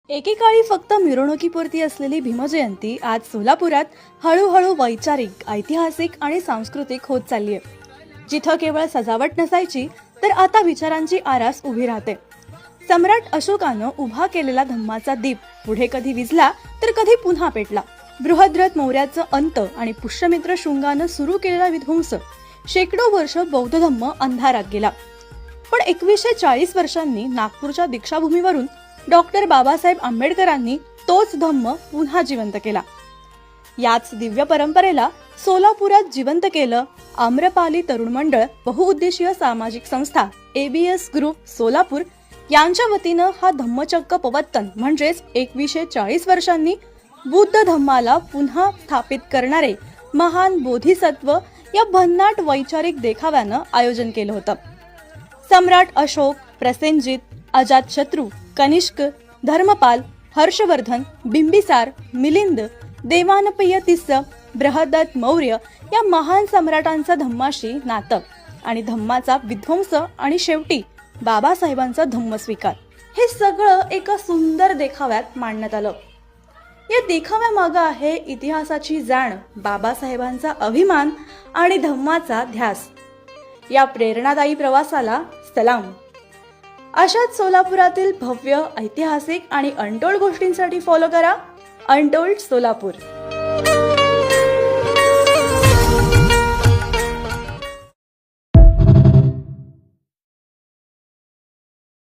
एकेकाळी फक्त मिरवणुकीपुरती असलेली भीमजयंती आज सोलापुरात हळूहळू वैचारिक, ऐतिहासिक आणि सांस्कृतिक होत चालली आहे. जिथं केवळ सजावट नसायची तर आता विचारांची आरास उभी राहते. सम्राट अशोकानं उभा केलेला धम्माचा दीप पुढे कधी विझला तर कधी पुन्हा पेटला. बृहद्रथ मौर्याचं अंत आणि पुष्यमित्र शृंगानं सुरू केलेला विध्वंस, शेकडो वर्ष बौद्ध धम्म अंधारात गेला. पण 2140 वर्षांनी नागपूरच्या दीक्षाभूमीवरून डॉक्टर बाबासाहेब आंबेडकरांनी तोच धम्म पुन्हा जिवंत केला. याच दिव्य परंपरेला सोलापुरात जिवंत केलं आम्रपाली तरुण मंडळ, बहुउद्देशीय सामाजिक संस्था ABS ग्रुप सोलापूर यांच्या वतीनं हा धम्मचक्र पवर्तन म्हणजेच 2140 वर्षांनी बुद्ध धम्माला पुन्हा स्थापित करणारे महान बोधिसत्व या भन्नाट वैचारिक देखाव्यानं आयोजन केलं होतं. सम्राट अशोक, प्रसेनजित, अजातशत्रू, कनिष्क, धर्मपाल, हर्षवर्धन, बिंबिसार, मिलिंद, देवानपय्य तिस्स, बृहद्रथ मौर्य या महान सम्राटांचं धम्माशी नातं आणि धम्माचा विध्वंस आणि शेवटी बाबासाहेबांचा धम्मस्वीकार, हे सगळं एका सुंदर देखाव्यात मांडण्यात आलं. या देखाव्यामागं आहे इतिहासाची जाण, बाबासाहेबांचा अभिमान आणि धम्माचा ध्यास. या प्रेरणादायी प्रवासाला सलाम. अशाच सोलापुरातील भव्य, ऐतिहासिक आणि अनटोल्ड गोष्टींसाठी फॉलो करा अनटोल्ड सोलापूर.